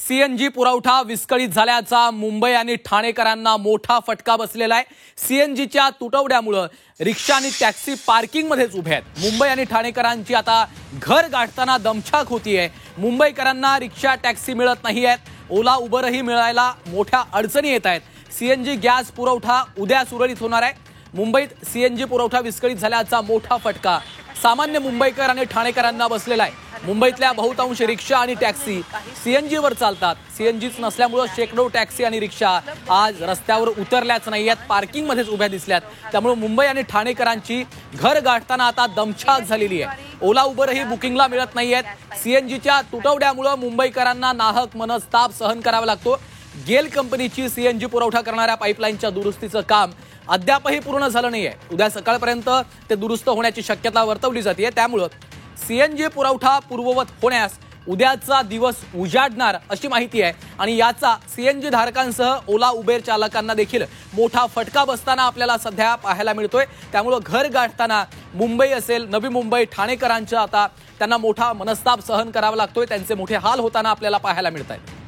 CNG पुरवठा विस्कळीत झाल्याचा मुंबई आणि ठाणेकरांना मोठा फटका बसलेला आहे। सीएनजीच्या तुटवड्यामुळे रिक्षा आणि टॅक्सी पार्किंगमध्येच उभे आहेत। मुंबई आणि ठाणेकरांची आता घर गाठताना दमछाक होतीये। मुंबईकरांना रिक्षा टॅक्सी मिळत नाहीयेत, ओला उबरही मिळायला मोठ्या अडचणी येत आहेत। सीएनजी गॅस पुरवठा उद्या सुरळीत होणार आहे। मुंबईत सीएनजी पुरवठा विस्कळीत झाल्याचा मोठा फटका सामान्य मुंबईकर आणि ठाणेकरांना बसलेला आहे। मुंबईतल्या बहुतांश रिक्षा आणि टॅक्सी सीएनजीवर चालतात। सीएनजीच नसल्यामुळे शेकडो टॅक्सी आणि रिक्षा आज रस्त्यावर उतरल्याच नाहीयेत, पार्किंगमध्येच उभ्या दिसल्यात। त्यामुळे मुंबई आणि ठाणेकरांची घर गाठताना आता दमछाक झालेली आहे। ओला उबरही बुकिंगला मिळत नाहीयेत। सीएनजीच्या तुटवड्यामुळे मुंबईकरांना नाहक मनस्ताप सहन करावा लागतो। गेल कंपनीची सीएनजी पुरवठा करणाऱ्या पाईपलाईनच्या दुरुस्तीचं काम अद्यापही पूर्ण झालं नाहीये। उद्या सकाळपर्यंत ते दुरुस्त होण्याची शक्यता वर्तवली जाते। त्यामुळे सीएनजी पुरवठा पूर्ववत होण्यास उद्याचा दिवस उजाडणार अशी माहिती आहे आणि याचा सीएनजी धारकांसह ओला उबेर चालकांना देखील मोठा फटका बसताना आपल्याला सध्या पाहायला मिळतोय। त्यामुळे घर गाठताना मुंबई असेल, नवी मुंबई, ठाणेकरांचा आता त्यांना मोठा मनस्ताप सहन करावा लागतोय। त्यांचे मोठे हाल होताना आपल्याला पाहायला मिळत आहेत।